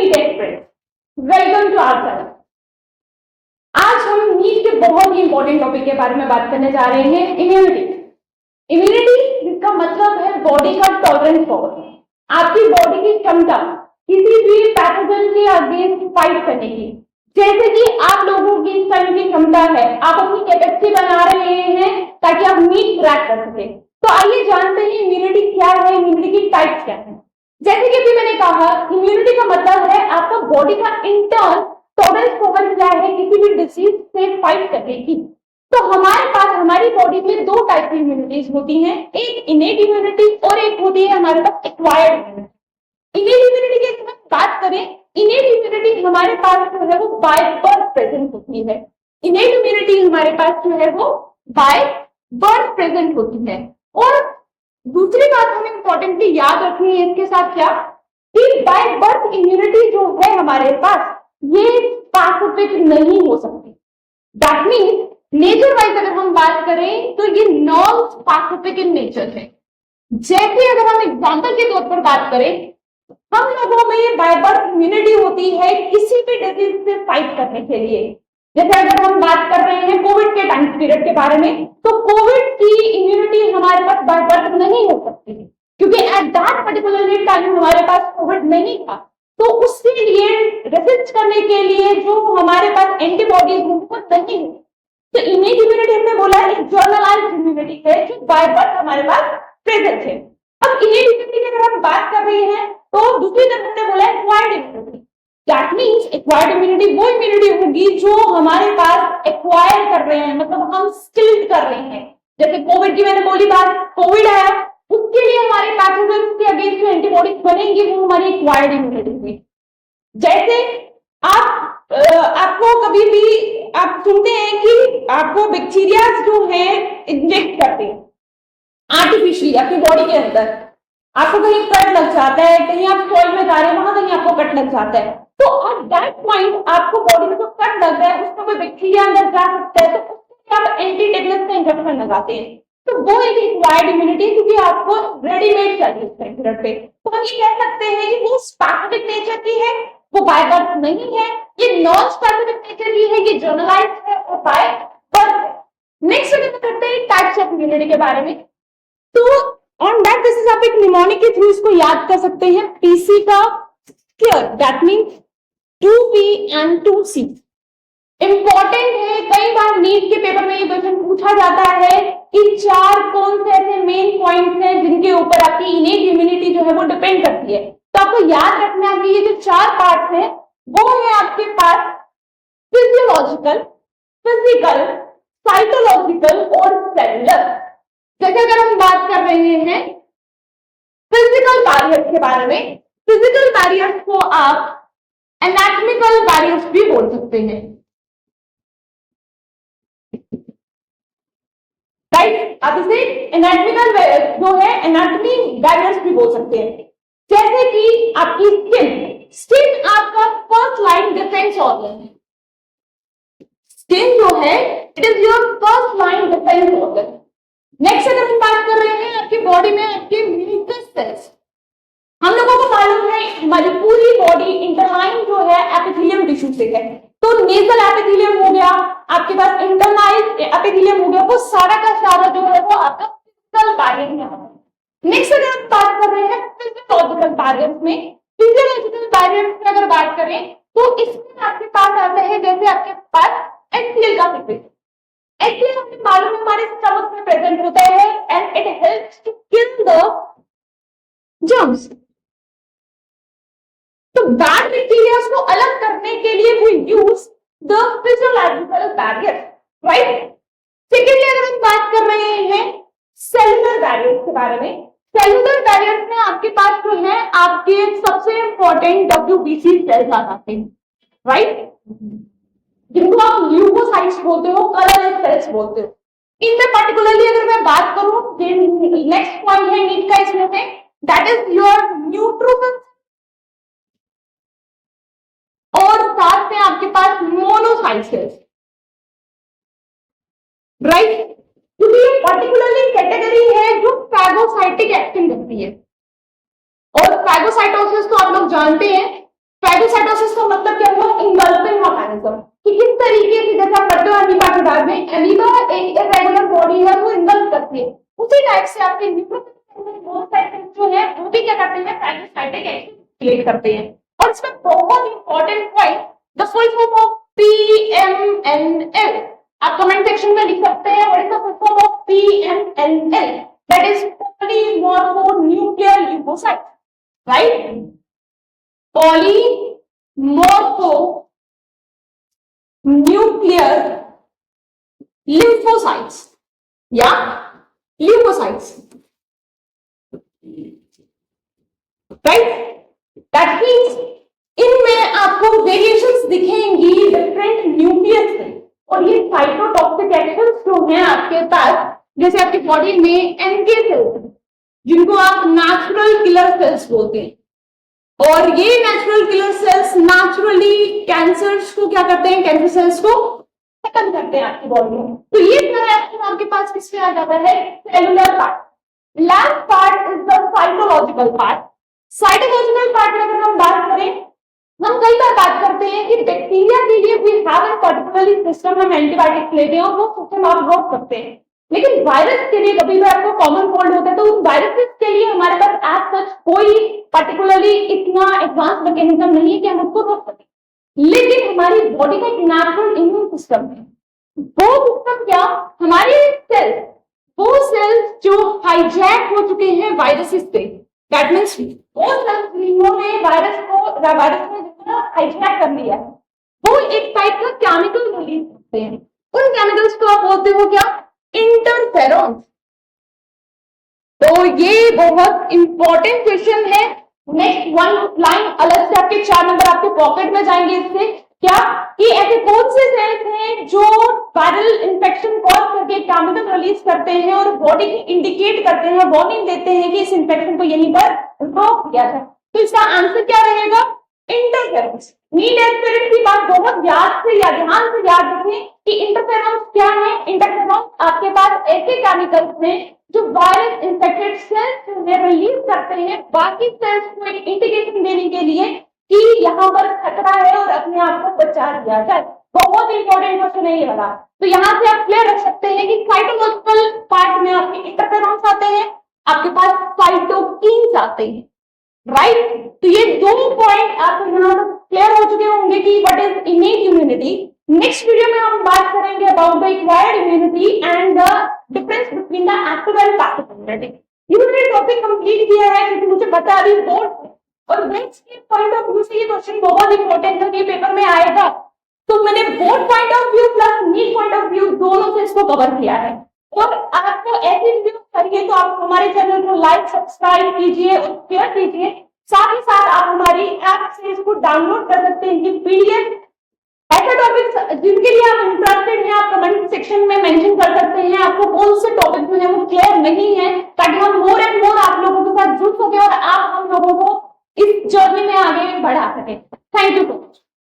dear friends, welcome to our channel. आज हम NEET के बहुत ही इंपॉर्टेंट टॉपिक के बारे में बात करने जा रहे हैं, इम्यूनिटी। इम्यूनिटी जिसका मतलब है बॉडी का टॉलरेंस पावर, आपकी बॉडी की क्षमता किसी भी पैथोजन के अगेंस्ट फाइट करने की। जैसे कि आप लोगों की इस टाइम की क्षमता है, आप अपनी कैपेसिटी बना रहे हैं ताकि आप नीट क्रैक कर सके। तो आइए जानते हैं इम्यूनिटी क्या है, इम्यूनिटी की टाइप्स क्या है। जैसे कि अभी मैंने कहा, इम्यूनिटी का मतलब है आपका बॉडी का इंटर्न टॉलरेंस पावर क्या है किसी भी डिसीज से फाइट करने की। तो हमारे पास हमारी बॉडी में दो टाइप की इम्यूनिटीज होती हैं, एक इनेट इम्यूनिटी और एक होती है हमारे पास एक्वायर्ड इम्यूनिटी। इनेट इम्यूनिटी की अगर बात करें, इनेट इम्यूनिटी हमारे पास जो है वो बाय बर्थ प्रेजेंट होती है। इनेट इम्यूनिटी हमारे पास जो है वो बाय बर्थ प्रेजेंट होती है। और दूसरी बात हमें इंपॉर्टेंटली याद रखनी है इसके साथ क्या, कि बाय बर्थ इम्यूनिटी जो है हमारे पास ये स्पेसिफिक नहीं हो सकती। दैट मीन्स नेचर वाइज अगर हम बात करें तो ये नॉन स्पेसिफिक इन नेचर है। जैसे अगर हम एग्जांपल के तौर पर बात करें, हम लोगों में बाय बर्थ इम्यूनिटी होती है किसी भी डिजीज से फाइट करने के लिए। जैसे अगर हम बात कर रहे हैं कोविड के टाइम पीरियड के बारे में, तो कोविड की इम्यूनिटी हमारे पास बाय बर्थ नहीं हो सकती है, क्योंकि एट दैट पर्टिकुलर टाइम हमारे पास कोविड नहीं था। तो उसके लिए रेसिस्ट करने के लिए जो हमारे पास एंटीबॉडीज वो नहीं है। तो इनेट इम्यूनिटी हमने बोला एक जर्नलाइज्ड इम्यूनिटी है जो बाय बर्थ हमारे पास प्रेजेंट है। अब इनेट इम्यूनिटी की अगर हम बात कर रहे हैं तो दूसरी तरफ हमने बोला acquired immunity. That means acquired immunity वो इम्यूनिटी होगी जो हमारे पास एक्वायर कर रहे हैं, मतलब हम स्किल्ड कर रहे हैं। जैसे कोविड की मैंने बोली बात, कोविड आया उसके लिए हमारे पैथोजन के अगेंस्ट जो एंटीबॉडीज बनेंगी वो हमारी एक्वायर्ड इम्यूनिटी हुई। जैसे आपको कभी भी आप सुनते हैं कि आपको बैक्टीरिया जो है इंजेक्ट करते हैं आर्टिफिशियली आपकी बॉडी के अंदर, आपको कहीं कट लग जाता है, कहीं आप सॉइल में जा रहे हैं वहां कहीं आपको कट लग जाता है, तो एट दैट पॉइंट आपको बॉडी में जो कट लग रहा है उसमें कोई बैक्टीरिया अंदर जा सकता है, तो उसके आप एंटी टेटनस का इंजेक्शन लगाते हैं। तो वो एक एक्वायर्ड इम्यूनिटी क्योंकि आपको रेडीमेड चाहिए उस पीरियड पे। तो हम ये कह सकते हैं कि वो स्पेसिफिक नेचर की है, वो बाय बर्थ नहीं है, ये नॉन स्पेसिफिक नेचर की है, ये जर्नलाइज्ड है और बाय बर्थ है। नेक्स्ट अगर करते हैं टाइप्स ऑफ इम्यूनिटी के बारे में, तो ऑन दैट बेसिस आप एक निमोनिक के थ्रू इसको याद कर सकते हैं, पीसी का square, that means 2p and 2c। Important है, कई बार नीट के पेपर में ये क्वेश्चन पूछा जाता है कि चार कौन से ऐसे मेन पॉइंट्स हैं जिनके ऊपर आपकी इनेट इम्यूनिटी जो है वो डिपेंड करती है। तो आपको याद रखना है कि ये जो चार पार्ट्स हैं वो है आपके पास फिजियोलॉजिकल, फिजिकल, साइकोलॉजिकल और सेलुलर। जैसे अगर हम बात कर रहे हैं फिजिकल बैरियर्स के बारे में, फिजिकल बैरियर्स को आप एनाटॉमिकल बैरियर्स भी बोल सकते हैं, राइट। आप इसे एनाटॉमिकल जो है एनाटॉमी बैरियर्स भी बोल सकते हैं। जैसे कि आपकी स्किन, स्किन आपका फर्स्ट लाइन डिफेंस ऑर्गन है। स्किन जो है it is your first line defence organ. Next अगर हम बात कर रहे हैं आपकी बॉडी में आपके म्यूकस सेल्स, हम लोगों को मालूम है हमारी पूरी बॉडी इंटरलाइन जो है एपिथेलियम टिश्यू से है। तो नेजल एपिथेलियम हो गया, आपके पास इंटरनाइज एपिथेलियम हो गया, वो सारा का सारा जो है वो आपका फिजिकल बैरियर है। नेक्स्ट अगर हम बात कर रहे हैं फिजियोलॉजिकल बैरियर्स में, फिजियोलॉजिकल बैरियर्स में अगर बात करें तो इसमें आपके पास आता है जैसे आपके पास एचसीएल का सर्फेस, एचसीएल हमें मालूम है हमारे स्टमक में प्रेजेंट होता है and it helps to kill the germs. तो बैड बैक्टीरिया को अलग करने के लिए we use the physiological barrier, right. Secondly अगर हम बात कर रहे हैं सेलुलर बैरियर्स के बारे में, सेलुलर बैरियर्स में आपके पास जो है आपके सबसे इंपॉर्टेंट डब्ल्यूबीसी सेल्स आ जाते हैं, राइट, जिनको आप ल्यूकोसाइट्स बोलते हो, कलरलेस सेल्स बोलते हो। इनमें पर्टिकुलरली अगर मैं बात करूं, नेक्स्ट पॉइंट है नीट का इसमें से, दैट इज योर न्यूट्रोफिल्स और साथ में आपके पास मोनोसाइट सेल्स, राइट, क्योंकि ये पर्टिकुलरली कैटेगरी है जो फैगोसाइटिक एक्टिंग करती है। और फैगोसाइटोसिस तो आप लोग जानते हैं, फेगोसाइटोसिस का मतलब क्या हुआ? इनगल्फिंग मैकेनिज्म, कि किस तरीके से जैसा आप पढ़ते हो अमीबा के बारे में, अमीबा एक इरेगुलर बॉडी है, वो इनगल्फ करती है, उसी टाइप से आपके न्यूक्लियोसाइट्स जो है वो भी क्या करते हैं? फेगोसाइटिक एक्शन क्रिएट करते हैं। और इसमें बहुत important point, the full form of PMNL, आप कमेंट सेक्शन में लिख सकते हैं, what is the full form of PMNL? That is polymorphonuclear leukocyte, right? Polymorphonuclear lymphocytes या leukocytes, right? That means इनमें आपको वेरिएशंस दिखेंगी डिफरेंट न्यूक्लियस से, और ये साइटोटॉक्सिक एक्शंस जो हैं आपके पास, जैसे आपकी बॉडी में NK सेल्स जिनको आप नेचुरल किलर सेल्स बोलते हैं, और ये natural killer cells naturally cancers को क्या करते हैं? कैंसर सेल्स को खत्म करते हैं आपकी बॉडी में। तो ये सारा एक्शन आपके पास किसमें आ जाता है? Cellular part. Last part is the cytological part. Cytological part में अगर हम बात करें, हम कई बार बात करते हैं कि बैक्टीरिया के लिए we have a particularly system, हम एंटीबायोटिक्स लेते हैं और वो सिस्टम आप रोक सकते हैं, लेकिन वायरस के लिए कभी भी आपको कॉमन कोल्ड होता है तो उन वायरसेस के लिए हमारे पास एज सच कोई पर्टिकुलरली इतना एडवांस मैकेनिज्म नहीं है कि हम उसको रोक सकें। लेकिन हमारी बॉडी का एक नेचुरल इम्यून सिस्टम है, वो सिस्टम क्या, हमारे सेल्स, वो सेल्स जो हाईजैक हो चुके हैं वायरसेस से, दैट मींस वो सेल्स जिन्होंने वायरस में हाईजैक कर लिया है, वो एक टाइप का केमिकल रिलीज करते हैं। उन केमिकल्स को आप बोलते हो क्या? इंटरफेरॉन्स। तो ये बहुत इंपॉर्टेंट क्वेश्चन है। नेक्स्ट वन लाइन अलग से आपके 4 नंबर आपके पॉकेट में जाएंगे इससे, क्या कि ऐसे कौन से सेल्स हैं जो वायरल इंफेक्शन कॉज करके केमिकल रिलीज करते हैं और बॉडी को इंडिकेट करते हैं, वार्निंग देते हैं कि इस इंफेक्शन को यहीं पर रोक दिया जाए। तो इसका आंसर क्या रहेगा? इंटरफेरेंस। नीड एस्पिरेंट की बात बहुत ध्यान से याद रखें कि इंटरफेरेंस क्या है। इंटरफेरेंस आपके पास ऐसे केमिकल्स हैं जो वायरस इंफेक्टेड सेल्स में रिलीज करते हैं बाकी सेल्स को एक इंडिकेशन देने के लिए कि यहाँ पर खतरा है और अपने आप को बचा दिया जाए। बहुत इंपॉर्टेंट क्वेश्चन है ये वाला। तो यहाँ से आप क्लियर रख सकते हैं कि साइटोलॉजिकल पार्ट में आपके इंटरफेरेंस आते हैं, आपके पास साइटोकिन्स आते हैं, राइट? तो ये 2 पॉइंट आपको यहाँ तक क्लियर हो चुके होंगे कि what is innate immunity. Next video में हम बात करेंगे about the acquired immunity and the difference between the active and passive immunity. ये मैंने टॉपिक कंप्लीट किया है क्योंकि मुझे पता अभी बोर्ड और नेक्स्ट के पॉइंट ऑफ व्यू से ये क्वेश्चन बहुत इंपॉर्टेंट है कि पेपर में आएगा, तो मैंने board point of view plus NEET point of view दोनों से इसको कवर किया है। और आपको ऐसी वीडियो चाहिए तो आप हमारे चैनल को लाइक सब्सक्राइब कीजिए और शेयर कीजिए। साथ ही साथ आप हमारी ऐप से इसको डाउनलोड कर सकते हैं कि पीडीएफ ऐसे टॉपिक्स जिनके लिए आप इंटरेस्टेड हैं आप कमेंट सेक्शन में मेंशन कर सकते हैं। आपको कौन से टॉपिक जो है वो क्लियर नहीं है